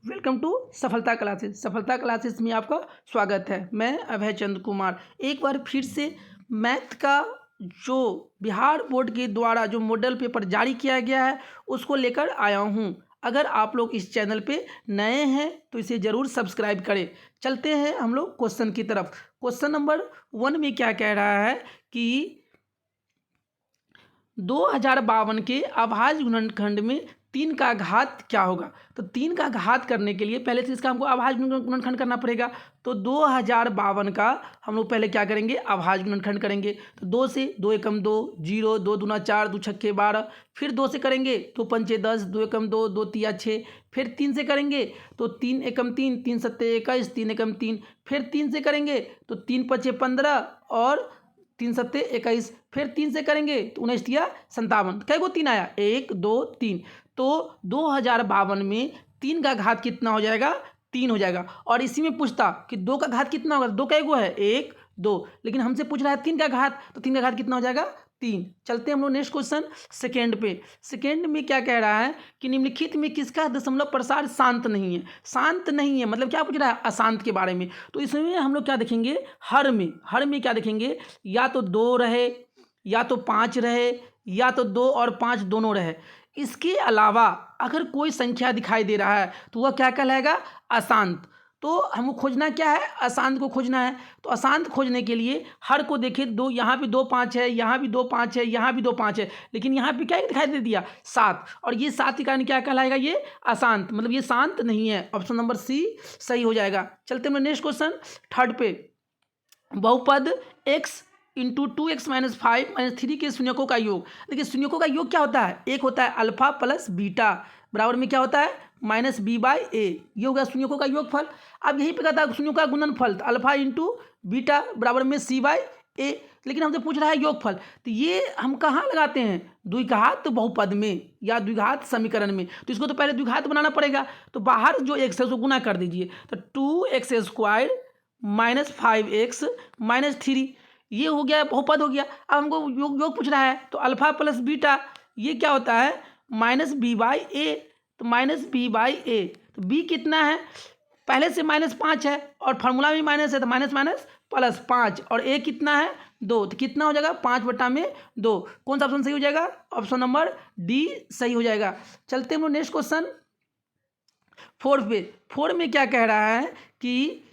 Welcome to सफलता classes. सफलता classes में आपका स्वागत है। मैं अभय चंद्र कुमार एक बार फिर से मैथ का जो बिहार बोर्ड के द्वारा जो मॉडल पेपर जारी किया गया है उसको लेकर आया हूं। अगर आप लोग इस चैनल पे नए हैं तो इसे ज़रूर सब्सक्राइब करें। चलते हैं हम लोग क्वेश्चन की तरफ। क्वेश्चन नंबर 1 में क्या कह रहा है कि 2052 के अभाज्य गुणनखंड में 3 का घात क्या होगा। तो 3 का घात करने के लिए पहले से इसका हमको अभाज्य गुणनखंड करना पड़ेगा। तो 2052 का हम लोग पहले क्या करेंगे, अभाज्य गुणनखंड करेंगे। तो 2 से 2 एकम 2, 0, 2 दूना 4, 2 छक्के 12, फिर 2 से करेंगे तो 5 10, 2 एकम 2, 2 तिया 6, फिर 3 से करेंगे तो 3 एकम 3, 3 सत्ते 21, 3 एकम 3, फिर 3 से करेंगे तो 3 पचे 15 और 3 सत्ते 21, फिर 3 से करेंगे तो 19 तिया 57। कै गो 3 आया, 1 2 3। तो 2052 में 3 का घात कितना हो जाएगा, 3 हो जाएगा। और इसी में पूछता कि 2 का घात कितना होगा, 2 कै गो है, 1 2, लेकिन हमसे पूछ रहा है 3 का घात, तो 3 का घात कितना हो जाएगा, 3। चलते हैं हम लोग नेक्स्ट क्वेश्चन सेकेंड पे। सेकेंड में क्या कह रहा है कि निम्नलिखित में किसका दशमलव प्रसार शांत नहीं है। शांत नहीं है मतलब क्या पूछ रहा है, अशांत के बारे में। तो इसमें हम लोग क्या देखेंगे, हर में क्या देखेंगे, या तो 2 रहे, या तो 5 रहे, या तो 2 और 5 दोनों रहे। इसके अलावा अगर कोई संख्या दिखाई दे रहा है तो वह क्या कहलाएगा, अशांत। तो हमको खोजना क्या है, अशांत को खोजना है। तो अशांत खोजने के लिए हर को देखिए, 2 यहाँ भी 2 5 है, यहाँ भी 2 5 है, यहाँ भी 2 5 है, लेकिन यहाँ पे क्या दिखाई दे दिया, 7। और ये 7 के कारण क्या कहलाएगा, ये अशांत, मतलब ये शांत नहीं है। ऑप्शन नंबर सी सही हो जाएगा। चलते हैं नेक्स्ट क्वेश्चन थर्ड पे। बहुपद x into 2x minus 5 minus 3 के शून्यकों का योग। देखिए शून्यकों का योग क्या होता है, एक होता है अल्फा प्लस बीटा, बराबर में क्या होता है माइनस बी बाई ए। ये होगा शून्यकों का योगफल। अब यहीं पे कहता है शून्यों का गुणनफल, तो अल्फा इंटू बीटा बराबर में सी बाई ए, लेकिन हमसे पूछ रहा है योगफल। तो ये हम कहाँ लगाते हैं, द्विघात बहुपद में या द्विघात समीकरण में। तो इसको तो पहले द्विघात बनाना पड़ेगा। तो बाहर जो x है उसको गुना कर दीजिए, तो 2x square minus 5x minus 3, ये हो गया बहुपद हो गया। अब हमको योग पूछ रहा है, तो अल्फा प्लस बीटा ये क्या होता है, माइनस बी बाई ए। तो माइनस बी बाई ए, तो बी कितना है, पहले से माइनस 5 है और फार्मूला भी माइनस है, तो माइनस माइनस प्लस 5, और ए कितना है 2, तो कितना हो जाएगा 5/2। कौन सा ऑप्शन सही हो जाएगा, ऑप्शन नंबर डी सही हो जाएगा। चलते हैं हम नेक्स्ट क्वेश्चन फोर्थ पे। फोर्थ में क्या कह रहा है कि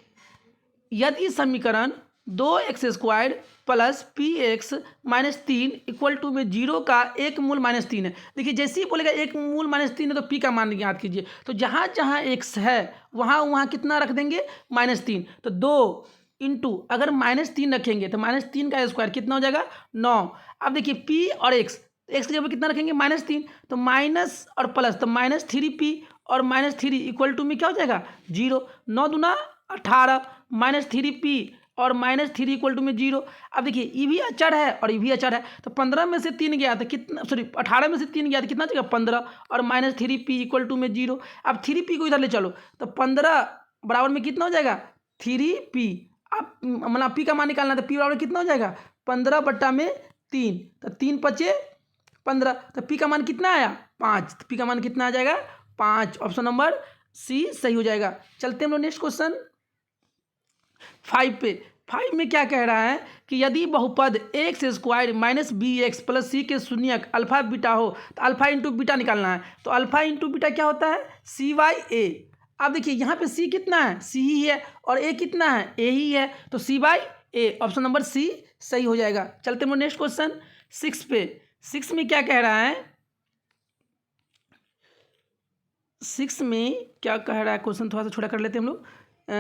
यदि समीकरण 2x square plus p x minus 3 equal to में 0 का एक मूल माइनस 3 है। देखिए जैसे ही बोलेगा एक मूल माइनस 3 है तो p का मान याद कीजिए। तो जहाँ जहाँ x है वहाँ कितना रख देंगे, माइनस 3। तो 2 इंटू अगर माइनस 3 रखेंगे तो माइनस 3 का स्क्वायर कितना हो जाएगा, 9। अब देखिए p और x, एक्स की जगह कितना रखेंगे, माइनस 3, तो माइनस और प्लस, तो माइनस 3p और माइनस 3 इक्वल टू में क्या हो जाएगा 0। 9 दूना 18 माइनस 3p और माइनस 3 इक्वल टू में 0। अब देखिए ये भी अचर है और ये भी अचर है, तो 15 में से 3 गया तो कितना, सॉरी 18 में से 3 गया तो कितना जाएगा 15, और माइनस 3p इक्वल टू में 0। अब 3p को इधर ले चलो, तो 15 बराबर में कितना हो जाएगा 3p। अब मतलब p का मान निकालना, तो p बराबर कितना हो जाएगा 15/3, तो 3 पचे 15, तो p का मान कितना आया 5, तो p का मान कितना आ जाएगा 5। ऑप्शन नंबर सी सही हो जाएगा। चलते हम लोग नेक्स्ट क्वेश्चन 5 पे। 5 में क्या कह रहा है कि यदि बहुपद x square minus b x plus c के शून्यक अल्फा बीटा हो, तो अल्फा इंटू बीटा निकालना है। तो अल्फा इंटू बीटा क्या होता है, सी बाई ए। अब देखिए यहाँ पे सी कितना है, सी ही है, और ए कितना है, ए ही है, तो C by A. Option number C सही हो जाएगा। चलते हैं नेक्स्ट क्वेश्चन 6 पे। 6 में क्या कह रहा है, 6 में क्या कह रहा है, क्वेश्चन थोड़ा सा छोटा कर लेते हैं हम लोग।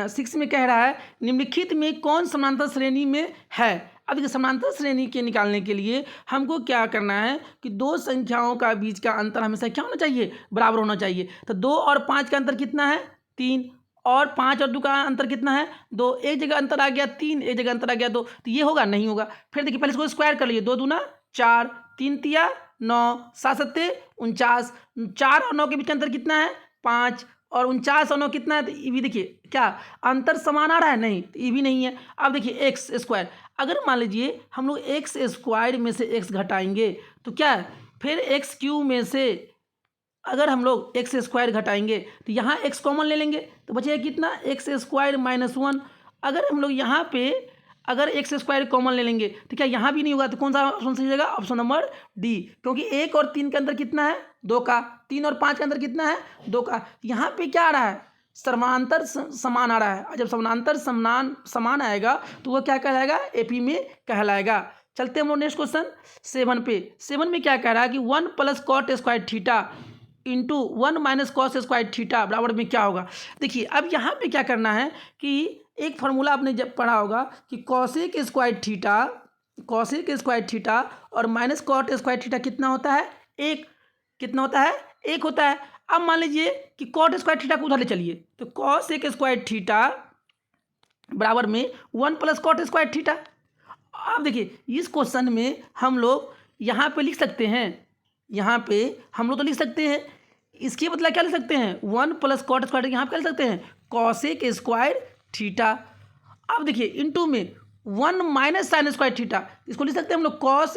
6 में कह रहा है निम्नलिखित में कौन समानांतर श्रेणी में है। अब देखिए समानांतर श्रेणी के निकालने के लिए हमको क्या करना है कि दो संख्याओं का बीच का अंतर हमेशा क्या होना चाहिए, बराबर होना चाहिए। तो 2 और 5 का अंतर कितना है 3, और 5 और 2 का अंतर कितना है 2, एक जगह अंतर आ गया 3, एक जगह अंतर आ गया 2, तो ये होगा नहीं होगा। फिर देखिए पहले इसको स्क्वायर कर लीजिए, 2 दूना 4, 3 तिया 9, 7 सत्ते 49, 4 और 9 के बीच का अंतर कितना है 5, और 49 और 9 कितना है, तो ये भी देखिए क्या अंतर समान आ रहा है, नहीं, तो ये भी नहीं है। अब देखिए एक्स स्क्वायर, अगर मान लीजिए हम लोग एक्स स्क्वायर में से एक्स घटाएंगे तो क्या है, फिर एक्स क्यूब में से अगर हम लोग एक्स स्क्वायर घटाएंगे तो यहाँ एक्स कॉमन ले लेंगे तो बचेगा कितना, एक्स स्क्वायर माइनस 1। अगर हम लोग यहाँ पे अगर एक्स स्क्वायर कॉमन ले लेंगे तो क्या यहाँ भी नहीं होगा, तो कौन सा ऑप्शन सही हो जाएगा, ऑप्शन नंबर डी। क्योंकि 1 और 3 के अंदर कितना है, 2 का, 3 और 5 के अंदर कितना है, 2 का। यहाँ पे क्या आ रहा है, समानांतर समान आ रहा है। और जब समानांतर समान आएगा तो वह क्या कहलाएगा, एपी में कहलाएगा। चलते हम लोग नेक्स्ट क्वेश्चन 7 पे। 7 में क्या कह रहा है कि 1 plus cot square theta into 1 minus cos square theta बराबर में क्या होगा। देखिए अब यहाँ पे क्या करना है कि एक फार्मूला आपने जब पढ़ा होगा कि कॉसेक स्क्वायर थीटा और माइनस कॉट स्क्वायर थीटा कितना होता है, एक। कितना होता है, एक होता है। अब मान लीजिए कि कॉट स्क्वायर थीटा को उधर ले चलिए, तो कॉसेक स्क्वायर थीटा बराबर में 1 प्लस कॉट स्क्वायर थीटा। अब देखिए इस क्वेश्चन में हम लोग यहाँ पे लिख सकते हैं, यहाँ पे हम लोग तो लिख सकते हैं, इसके बदला क्या लिख सकते हैं, 1 प्लस कॉट स्क्वायर, यहाँ पे क्या लिख सकते हैं, कॉसेक स्क्वायर थीटा। अब देखिए इनटू में 1 माइनस साइन स्क्वायर थीटा, इसको लिख सकते हैं हम लोग कॉस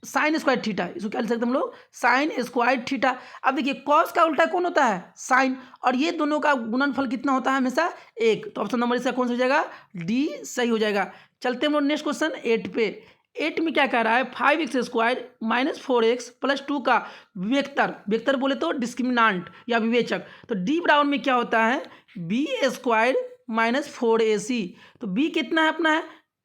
साइन स्क्वायर थीटा। इसको क्या लिख सकते हैं हम लोग, साइन स्क्वायर थीटा। अब देखिए कॉस का उल्टा कौन होता है, साइन, और ये दोनों का गुणनफल कितना होता है, हमेशा 1। तो ऑप्शन नंबर इसका कौन सा हो जाएगा, डी सही हो जाएगा। चलते हम लोग नेक्स्ट क्वेश्चन 8 पे। 8 में क्या कह रहा है, 5x square minus 4x plus 2 का वेक्टर बोले तो डिस्क्रिमिनांट या विवेचक। तो डी बराबर में क्या होता है, बी स्क्वायर माइनस 4ac। तो बी कितना है अपना है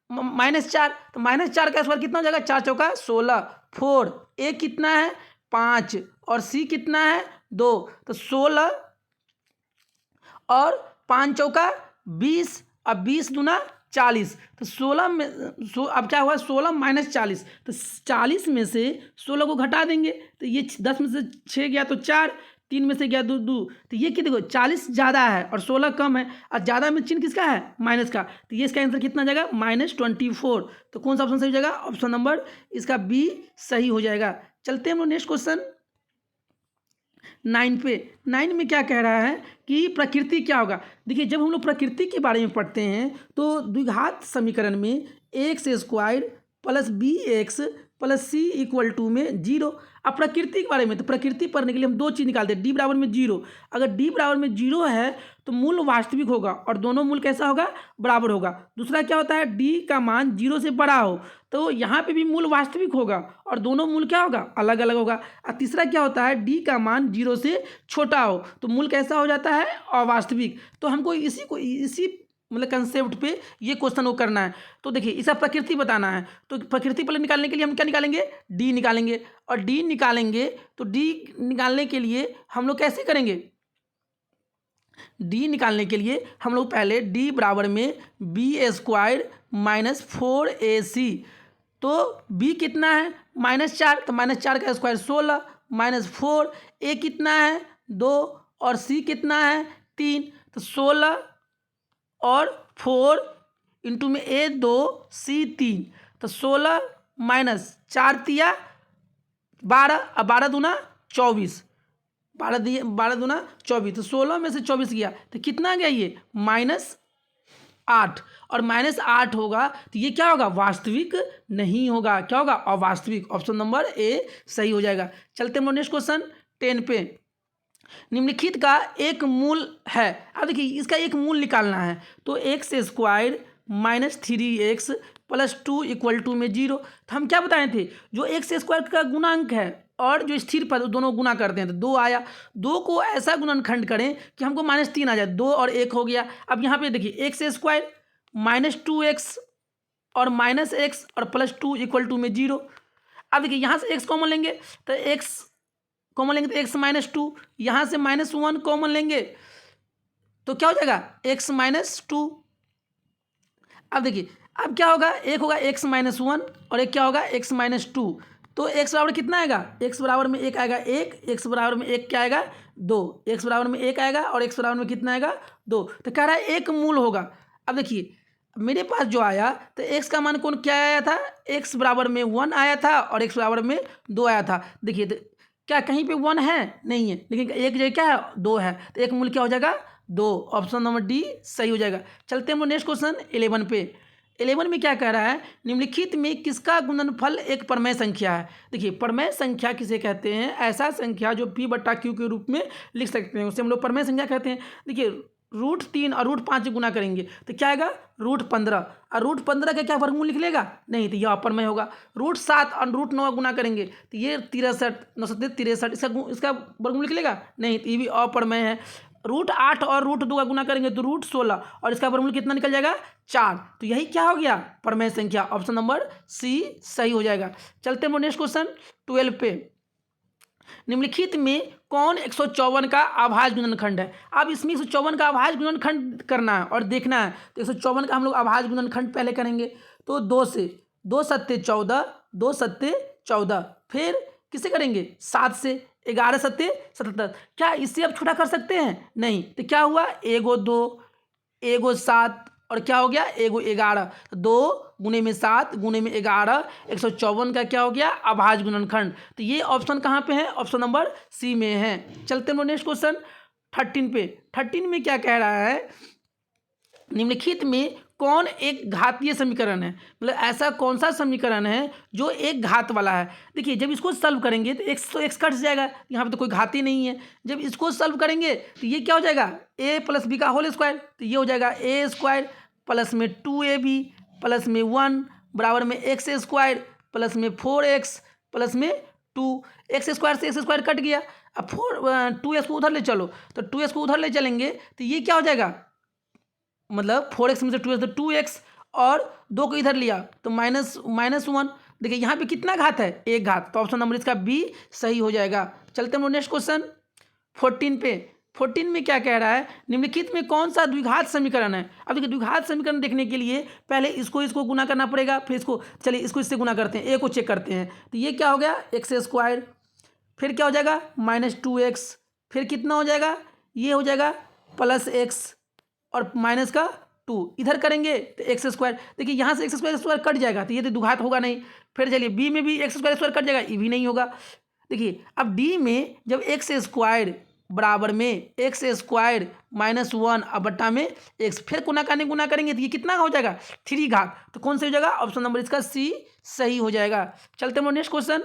-4, तो -4 का स्क्वायर कितना हो जाएगा, 4 चौका 16, 4 ए कितना है 5 और सी कितना है 2, तो 16 और 5 चौका 20 और 20 दूना 40। तो 16 में अब क्या हुआ, 16 माइनस 40, तो 40 में से 16 को घटा देंगे तो ये 10 में से 6 गया तो 4, 3 में से गया 2, तो ये क्या, देखो 40 ज़्यादा है और 16 कम है, और ज़्यादा में चिन्ह किसका है, माइनस का। तो ये इसका आंसर कितना जाएगा, -24। तो कौन सा ऑप्शन सही हो जाएगा, ऑप्शन नंबर इसका बी सही हो जाएगा। चलते हैं हम लोग नेक्स्ट क्वेश्चन 9 पे। 9 में क्या कह रहा है कि प्रकृति क्या होगा। देखिए जब हम लोग प्रकृति के बारे में पढ़ते हैं तो द्विघात समीकरण में x square plus b x plus c equal to में 0। अब प्रकृति के बारे में, तो प्रकृति पढ़ने के लिए हम 2 चीज़ निकालते हैं, डी बराबर में 0। अगर डी बराबर में 0 है तो मूल वास्तविक होगा और दोनों मूल कैसा होगा, बराबर होगा। दूसरा क्या होता है, डी का मान 0 से बड़ा हो तो यहाँ पे भी मूल वास्तविक होगा और दोनों मूल क्या होगा, अलग अलग होगा। और तीसरा क्या होता है, डी का मान 0 से छोटा हो तो मूल कैसा हो जाता है, अवास्तविक। तो हमको इसी मतलब कंसेप्ट पे ये क्वेश्चन वो करना है। तो देखिए इसका प्रकृति बताना है, तो प्रकृति पहले निकालने के लिए हम क्या निकालेंगे, डी निकालेंगे। और डी निकालेंगे तो डी निकालने के लिए हम लोग कैसे करेंगे, डी निकालने के लिए हम लोग पहले डी बराबर में बी स्क्वायर माइनस 4ac। तो बी कितना है -4, तो -4 का स्क्वायर 16 माइनस 4, ए कितना है 2 और सी कितना है 3। तो 16 और 4 इंटू में ए 2 सी 3, तो 16 माइनस 4 तिया 12 और 12 दूना 24, 12 दूना 24। तो 16 में से 24 गया तो कितना गया, ये -8, और -8 होगा तो ये क्या होगा, वास्तविक नहीं होगा, क्या होगा, अवास्तविक। ऑप्शन नंबर ए सही हो जाएगा। चलते हम लोग नेक्स्ट क्वेश्चन 10 पे। निम्नलिखित का एक मूल है। अब देखिए इसका एक मूल निकालना है, तो x square minus 3x plus 2 equal to में 0। तो हम क्या बताए थे, जो एक्स स्क्वायर का गुणांक है और जो स्थिर पद दोनों गुना करते हैं तो 2 आया। 2 को ऐसा गुणनखंड करें कि हमको -3 आ जाए, 2 और 1 हो गया। अब यहाँ पे देखिए एक्स स्क्वायर माइनस 2x और -x और प्लस 2 इक्वल टू में 0। अब देखिए यहाँ से x कॉमन लेंगे तो x कॉमन लेंगे तो x -2, यहाँ से -1 कॉमन लेंगे तो क्या हो जाएगा, x -2। अब देखिए अब क्या होगा, एक होगा x -1 और एक क्या होगा, x -2। तो x बराबर कितना आएगा, x बराबर में 1 आएगा, 1, x बराबर में 1 क्या आएगा 2, x बराबर में 1 आएगा और x बराबर में कितना आएगा 2। तो कह रहा है एक मूल होगा। अब देखिए मेरे पास जो आया तो x का मान कौन क्या आया था, x बराबर में 1 आया था और x बराबर में 2 आया था। देखिए तो क्या कहीं पे 1 है, नहीं है, लेकिन एक जगह क्या है 2 है, तो एक मूल क्या हो जाएगा 2। ऑप्शन नंबर डी सही हो जाएगा। चलते हैं हम लोग नेक्स्ट क्वेश्चन 11 पे। 11 में क्या कह रहा है, निम्नलिखित में किसका गुणनफल एक परमेय संख्या है। देखिए परमेय संख्या किसे कहते हैं, ऐसा संख्या जो p बट्टा q के रूप में लिख सकते हैं, उसे हम लोग परमेय संख्या कहते हैं। देखिए √3 और √5 गुना करेंगे तो क्या आएगा, √15, और √15 का क्या वर्गमूल लिख लेगा, नहीं, तो यह अपरमेय होगा। √7 और √9 गुना करेंगे तो ये 63, 9 63, इसका वर्गमूल लिख लेगा, नहीं, तो ये भी अपरमेय है। √8 और √2 का गुना करेंगे तो √16, और इसका वर्गमूल कितना निकल जाएगा, 4। तो यही क्या हो गया, परमेय संख्या। ऑप्शन नंबर सी सही हो जाएगा। चलते हैं नेक्स्ट क्वेश्चन 12 पे। निम्नलिखित में कौन 154 का अभाज्य गुणनखंड है। अब इसमें 154 का अभाज्य गुणनखंड करना है और देखना है, तो 154 का हम लोग अभाज्य गुणनखंड पहले करेंगे। तो 2 से 2 सत्ते 14, 2 सत्ते 14, फिर किसे करेंगे, 7 से 11 सत्ते 77। क्या इससे अब छोटा कर सकते हैं, नहीं, तो क्या हुआ, एगो 2, एगो 7, और क्या हो गया, एगो 11। 2 गुने में 7 गुने में 11, 154 का क्या हो गया, अभाज्य गुणनखंड। तो ये ऑप्शन कहाँ पे है, ऑप्शन नंबर सी में है। चलते हैं नेक्स्ट क्वेश्चन 13 पे। 13 में क्या कह रहा है, निम्नलिखित में कौन एक घातीय समीकरण है, मतलब ऐसा कौन सा समीकरण है जो एक घात वाला है। देखिए जब इसको सॉल्व करेंगे तो x तो x कट जाएगा, यहाँ पे तो कोई घात ही नहीं है। जब इसको सॉल्व करेंगे तो ये क्या हो जाएगा, a + b का होल स्क्वायर, तो ये हो जाएगा a² प्लस में 2ab प्लस में 1 बराबर में x² प्लस में 4x प्लस में 2। x² से x² कट गया, अब 2x को उधर ले चलो, तो 2x को उधर ले चलेंगे तो ये क्या हो जाएगा, मतलब 4x में से 2x तो 2x, और 2 को इधर लिया तो -1। देखिए यहाँ पे कितना घात है, एक घात, तो ऑप्शन नंबर इसका बी सही हो जाएगा। चलते हैं नेक्स्ट क्वेश्चन 14 पे। 14 में क्या कह रहा है, निम्नलिखित में कौन सा द्विघात समीकरण है। अब देखिए द्विघात समीकरण देखने के लिए पहले इसको गुना करना पड़ेगा, फिर इसको, चलिए इसको इससे गुना करते हैं, ए को चेक करते हैं। तो ये क्या हो गया, x², फिर क्या हो जाएगा -2x, फिर कितना हो जाएगा, ये हो जाएगा +x और माइनस का 2, इधर करेंगे तो x²। देखिए यहाँ से x² कट जाएगा तो ये तो द्विघात होगा नहीं। फिर चलिए b में भी x² कट जाएगा, ये भी नहीं होगा। देखिए अब d में जब x² बराबर में x² -1 अब बट्टा में x, फिर गुना करेंगे तो ये कितना हो जाएगा, 3 घात। तो कौन सा हो जाएगा, ऑप्शन नंबर इसका सी सही हो जाएगा। चलते हैं नेक्स्ट क्वेश्चन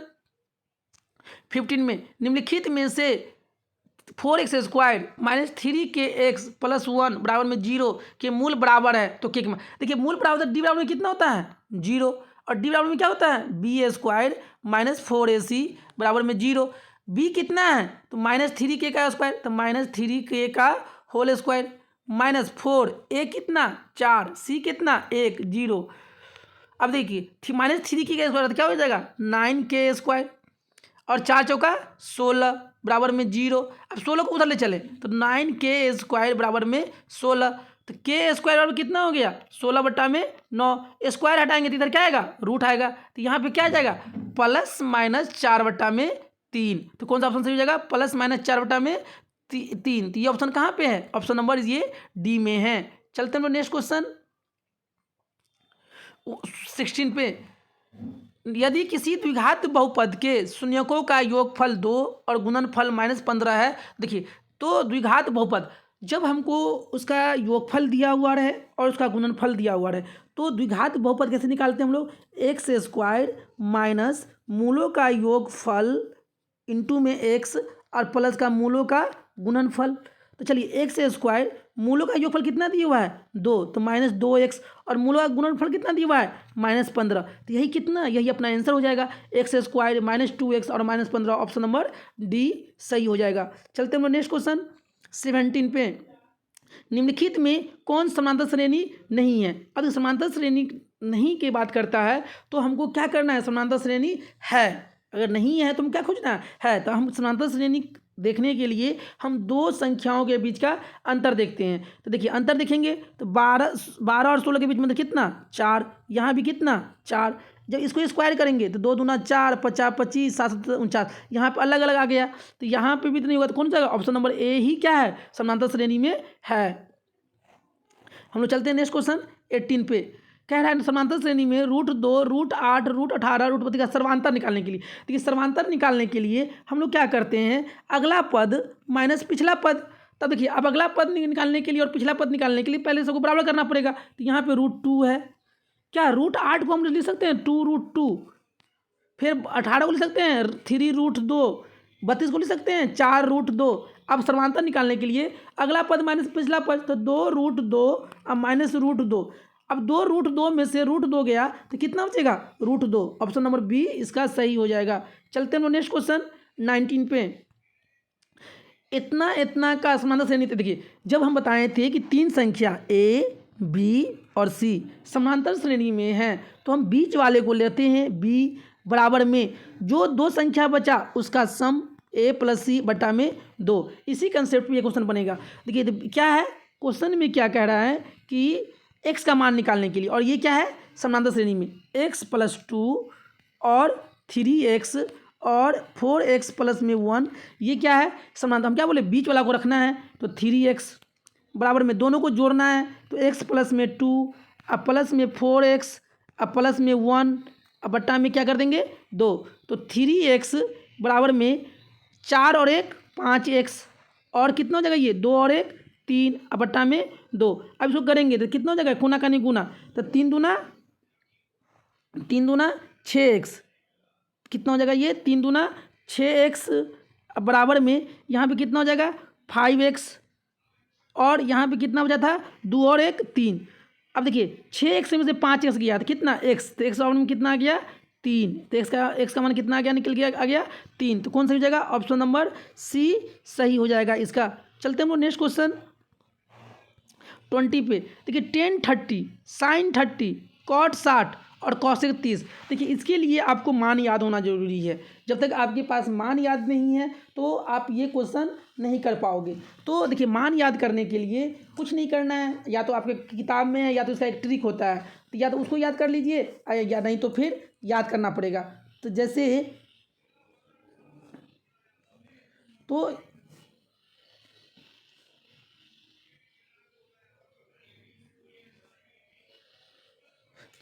15 में। निम्नलिखित में से 4x² -3kx + 1 बराबर में 0 के मूल बराबर है तो के, देखिए मूल बराबर डी बराबर में कितना होता है, 0, और डी बराबर में क्या होता है, b² -4ac बराबर में 0। b कितना है, तो -3k का स्क्वायर, तो -3k का होल स्क्वायर, -4, a कितना 4, c कितना 1, 0। अब देखिए -3k का स्क्वायर तो क्या हो जाएगा, 9k² और 4 चौका 16 बराबर में 0। अब 16 को उधर ले चले तो 9k² बराबर में 16, तो k² बराबर कितना हो गया, 16 बट्टा में 9, स्क्वायर हटाएंगे तो इधर क्या आएगा, रूट आएगा, तो यहाँ पे क्या आ जाएगा, +-4 बट्टा में 3। तो कौन सा ऑप्शन सही हो जाएगा, +-4 बट्टा में 3। तो ये ऑप्शन कहाँ पे है, ऑप्शन नंबर ये डी में है। चलते हैं नेक्स्ट क्वेश्चन 16 पे। यदि किसी द्विघात बहुपद के शून्यकों का योगफल 2 और गुणनफल -15 है। देखिए तो द्विघात बहुपद जब हमको उसका योगफल दिया हुआ रहे और उसका गुणनफल दिया हुआ रहे, तो द्विघात बहुपद कैसे निकालते हैं हम लोग, x² माइनस मूलों का योगफल इंटू में x और प्लस का मूलों का गुणनफल। तो चलिए x² मूलों का योगफल कितना दिया हुआ है, 2, तो -2x, और मूलों का गुणनफल कितना दिया हुआ है, -15। तो यही कितना, यही अपना आंसर हो जाएगा, x² -2x और -15, ऑप्शन नंबर डी सही हो जाएगा। चलते हैं नेक्स्ट क्वेश्चन 17 पे। निम्नलिखित में कौन समांतर श्रेणी नहीं है। अब समांतर श्रेणी नहीं की बात करता है तो हमको क्या करना है, समांतर श्रेणी है, अगर नहीं है तो हम क्या खोजना है, तो हम समांतर श्रेणी देखने के लिए हम दो संख्याओं के बीच का अंतर देखते हैं। तो देखिए अंतर देखेंगे तो 12 और 16 के बीच में कितना, 4, यहाँ भी कितना 4। जब इसको स्क्वायर करेंगे तो 2 दूना 4, 50 25, 7 49, यहाँ पे अलग अलग आ गया, तो यहाँ पे भी तो नहीं होगा, तो कौन सा ऑप्शन नंबर ए ही क्या है, समांतर श्रेणी में है। हम लोग चलते हैं नेक्स्ट क्वेश्चन 18 पे। कह रहा है समांतर श्रेणी में √2, √8, √18, √32 का सर्वांतर निकालने के लिए। देखिए सर्वांतर निकालने के लिए हम लोग क्या करते हैं, अगला पद माइनस पिछला पद। तब देखिए अब अगला पद निकालने के लिए और पिछला पद निकालने के लिए पहले सबको बराबर करना पड़ेगा। तो यहाँ पे √2 है, क्या √8 को हम लिख सकते हैं 2√2, फिर 18 को लिख सकते हैं 3√2, 32 को लिख सकते हैं 4√2। अब समांतर निकालने के लिए अगला पद माइनस पिछला पद, तो 2√2 अब -√2। अब 2√2 में से √2 गया तो कितना बचेगा √2। ऑप्शन नंबर बी इसका सही हो जाएगा। चलते हैं नेक्स्ट क्वेश्चन 19 पे। इतना का समांतर श्रेणी। देखिए जब हम बताए थे कि तीन संख्या ए बी और सी समांतर श्रेणी में हैं तो हम बीच वाले को लेते हैं बी बराबर में जो दो संख्या बचा उसका सम a + c बटा में 2। इसी कंसेप्ट में ये क्वेश्चन बनेगा। देखिए क्या है क्वेश्चन में, क्या कह रहा है कि x का मान निकालने के लिए, और ये क्या है समांतर श्रेणी में x + 2 और 3x और 4x + में 1, ये क्या है समांतर। हम क्या बोले बीच वाला को रखना है, तो 3x बराबर में दोनों को जोड़ना है, तो x + में 2 अब प्लस में 4x अब प्लस में 1 अब बट्टा में क्या कर देंगे 2, तो 3x बराबर में 4 और 1 5x और कितना हो जाएगा ये 2 और 1 3 अब बट्टा में 2। अब इसको करेंगे तो कितना हो जाएगा गुना का नहीं गुना, तो 3 दूना 6x, कितना हो जाएगा ये 3 दूना 6x अब बराबर में यहाँ पे कितना हो जाएगा 5x और यहाँ पे कितना बचा था 2 और 1 3। अब देखिए 6x में से 5x गया तो कितना x, तो x बराबर में कितना आ गया 3, तो x का मान कितना आ गया निकल गया आ गया 3। तो कौन सा हो जाएगा ऑप्शन नंबर सी सही हो जाएगा इसका। चलते हैं हम लोग नेक्स्ट क्वेश्चन 20 पे। देखिए tan 30 sin 30 cot 60 और cosec 30। देखिए इसके लिए आपको मान याद होना जरूरी है। जब तक आपके पास मान याद नहीं है तो आप ये क्वेश्चन नहीं कर पाओगे। तो देखिए मान याद करने के लिए कुछ नहीं करना है, या तो आपके किताब में है या तो इसका एक ट्रिक होता है, तो या तो उसको याद कर लीजिए या नहीं तो फिर याद करना पड़ेगा। तो जैसे तो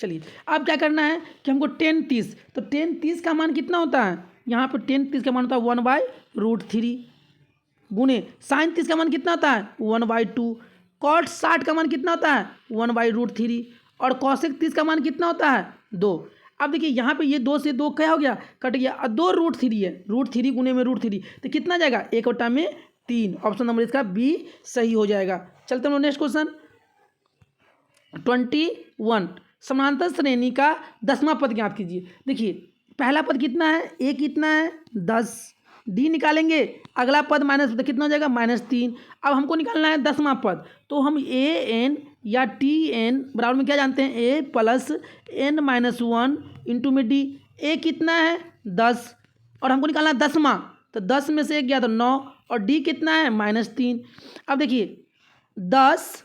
चलिए अब क्या करना है कि हमको tan 30, तो tan 30 का मान कितना होता है, यहाँ पर tan 30 का मान होता है 1/√3 गुने sin 30 का मान कितना होता है 1/2, cot 60 का मान कितना होता है 1/√3 और cosec 30 का मान कितना होता है 2। अब देखिए यहाँ पे ये 2 से 2 क्या हो गया कट गया, और 2√3 है, √3 गुने में √3 तो कितना जाएगा 1 बटा में 3। ऑप्शन नंबर इसका बी सही हो जाएगा। चलते हैं नेक्स्ट क्वेश्चन 21। समांतर श्रेणी का 10वां पद ज्ञात कीजिए। देखिए पहला पद कितना है a कितना है 10, d निकालेंगे, अगला पद माइनस तो कितना हो जाएगा -3। अब हमको निकालना है 10वां पद, तो हम an या tn बराबर में क्या जानते हैं a + n-1 इंटू में d। a कितना है 10 और हमको निकालना है 10वां, तो 10 में से 1 गया तो 9 और d कितना है -3। अब देखिए 10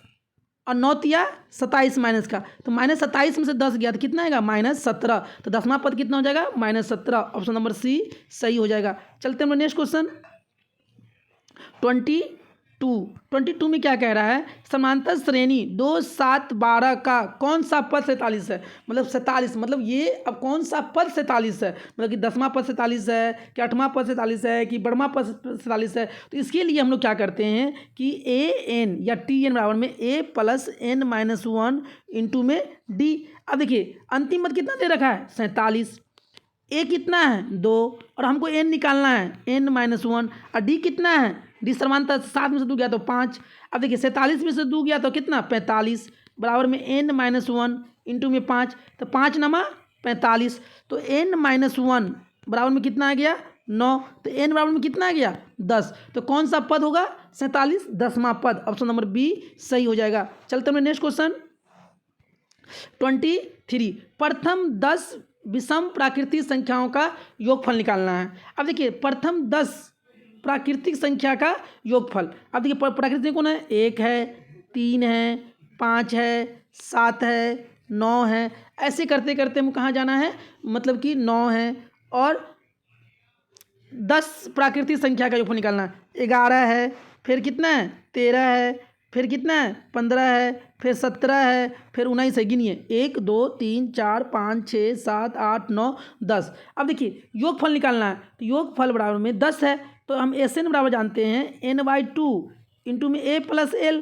और 9 तिया 27 माइनस का, तो -27 में से 10 गया तो कितना आएगा -17। तो 10वां पद कितना हो जाएगा -17। ऑप्शन नंबर सी सही हो जाएगा। चलते हैं नेक्स्ट क्वेश्चन 22 में क्या कह रहा है समांतर श्रेणी 2 7 12 का कौन सा पद 47 है। मतलब 47 मतलब ये अब कौन सा पद 47 है, मतलब कि 10वां पद 47 है कि 8वां पद 47 है कि 12वां पद 47 है। तो इसके लिए हम लोग क्या करते हैं कि an या tn बराबर में a + n-1 इंटू में d। अब देखिए अंतिम पद कितना दे रखा है 47, a कितना है 2 और हमको n निकालना है n-1 और d कितना है d समांतर 7 में से 2 गया तो 5। अब देखिए 47 में से 2 गया तो कितना 45 बराबर में n-1 इंटू में 5, तो 5 नमा 45, तो n-1 बराबर में कितना आ गया 9, तो n बराबर में कितना आ गया 10। तो कौन सा पद होगा 47 10वां पद। ऑप्शन नंबर बी सही हो जाएगा। चलते हैं नेक्स्ट क्वेश्चन 23। प्रथम 10 विषम प्राकृतिक संख्याओं का योगफल निकालना है। अब देखिए प्रथम 10 प्राकृतिक संख्या का योगफल। अब देखिए प्राकृतिक कौन है 1 है 3 है 5 है 7 है 9 है, ऐसे करते करते हम कहाँ जाना है मतलब कि 9 है और 10 प्राकृतिक संख्या का योगफल निकालना है। 11 है, फिर कितना है 13 है, फिर कितना है 15 है, फिर 17 है, फिर 19 है। गिनिए 1 2 3 4 5 6 7 8 9 10। अब देखिए योगफल निकालना है, तो योगफल बराबर में 10 है, तो हम SN बराबर जानते हैं n/2 इंटू में a + l।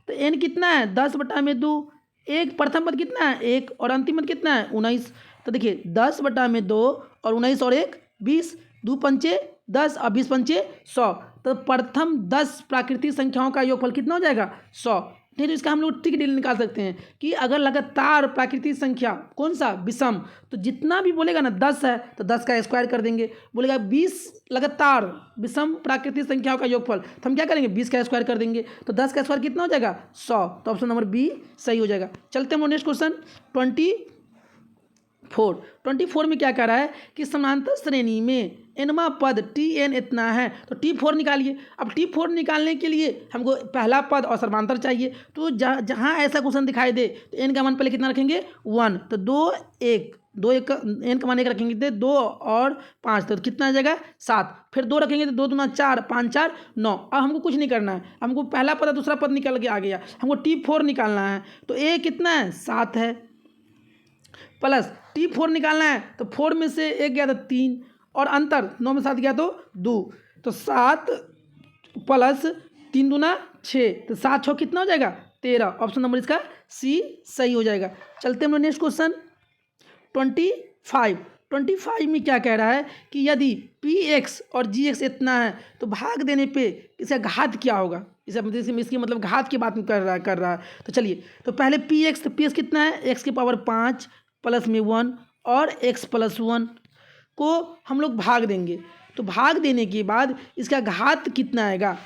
तो n कितना है 10 बटा में 2, एक प्रथम पद कितना है 1 और अंतिम पद कितना है 19। तो देखिए 10/2 और 19 और 1 20, 2 पंचे 10 और 20 पंचे 100। तो प्रथम 10 प्राकृतिक संख्याओं का योगफल कितना हो जाएगा 100। नहीं तो इसका हम लोग ट्रिक निकाल सकते हैं कि अगर लगातार प्राकृतिक संख्या कौन सा विषम, तो जितना भी बोलेगा ना 10 है तो 10 का स्क्वायर कर देंगे। बोलेगा 20 लगातार विषम प्राकृतिक संख्याओं का योगफल, तो हम क्या करेंगे 20 का स्क्वायर कर देंगे। तो 10 का स्क्वायर कितना हो जाएगा 100। तो ऑप्शन नंबर बी सही हो जाएगा। चलते हैं नेक्स्ट क्वेश्चन 24 में क्या कह रहा है कि समांतर श्रेणी में एनवा पद Tn इतना है, तो T4 निकालिए। अब T4 निकालने के लिए हमको पहला पद और समांतर चाहिए। तो जहाँ ऐसा क्वेश्चन दिखाई दे तो n का मान पहले कितना रखेंगे 1, तो 2 1 n का मान 1 रखेंगे तो 2 और 5, तो कितना आ जाएगा 7। फिर 2 रखेंगे तो 2 दूना 4, 5 4 9। अब हमको कुछ नहीं करना है, हमको पहला पद और दूसरा पद निकल के आ गया, हमको T4 निकालना है। तो a कितना है 7 है, प्लस T4 निकालना है तो 4 में से 1 गया तो 3 और अंतर 9 में 7 गया तो 2, तो 7 प्लस 3 दूना 6, तो 7 6 कितना हो जाएगा 13। ऑप्शन नंबर इसका सी सही हो जाएगा। चलते हैं हम लोग नेक्स्ट क्वेश्चन 25 में क्या कह रहा है कि यदि px और gx इतना है तो भाग देने पे इसका घात क्या होगा। इसकी मतलब घात की बात कर रहा है। तो चलिए, तो पहले px, तो px कितना है x की पावर 5 प्लस में 1 और x प्लस 1 को हम लोग भाग देंगे। तो भाग देने के बाद इसका घात कितना आएगा,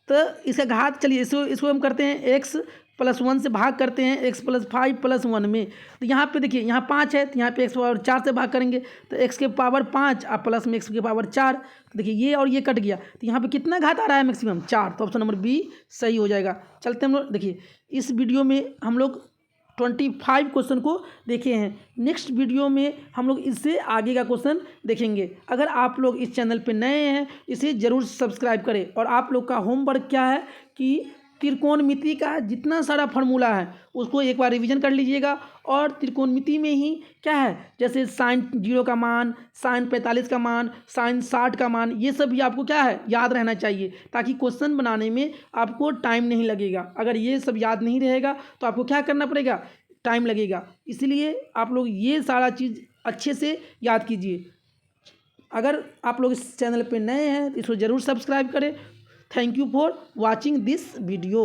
तो इसका घात चलिए इसको हम करते हैं x प्लस 1 से भाग करते हैं x प्लस 5 प्लस 1 में। तो यहाँ पे देखिए यहाँ 5 है तो यहाँ पे x पावर 4 से भाग करेंगे तो x के पावर 5 और प्लस में x के पावर 4। तो देखिए ये और ये कट गया, तो यहाँ पे कितना घात आ रहा है मैक्सिमम 4। तो ऑप्शन नंबर बी सही हो जाएगा। चलते हम लोग, देखिए इस वीडियो में हम लोग 25 क्वेश्चन को देखे हैं। नेक्स्ट वीडियो में हम लोग इससे आगे का क्वेश्चन देखेंगे। अगर आप लोग इस चैनल पे नए हैं इसे ज़रूर सब्सक्राइब करें। और आप लोग का होमवर्क क्या है कि त्रिकोणमिति का जितना सारा फार्मूला है उसको एक बार रिवीजन कर लीजिएगा। और त्रिकोणमिति में ही क्या है, जैसे साइन 0 का मान, साइन 45 का मान, साइन 60 का मान, ये सब भी आपको क्या है याद रहना चाहिए, ताकि क्वेश्चन बनाने में आपको टाइम नहीं लगेगा। अगर ये सब याद नहीं रहेगा तो आपको क्या करना पड़ेगा, टाइम लगेगा। इसलिए आप लोग ये सारा चीज़ अच्छे से याद कीजिए। अगर आप लोग इस चैनल पर नए हैं तो इसको ज़रूर सब्सक्राइब करें। Thank you for watching this video.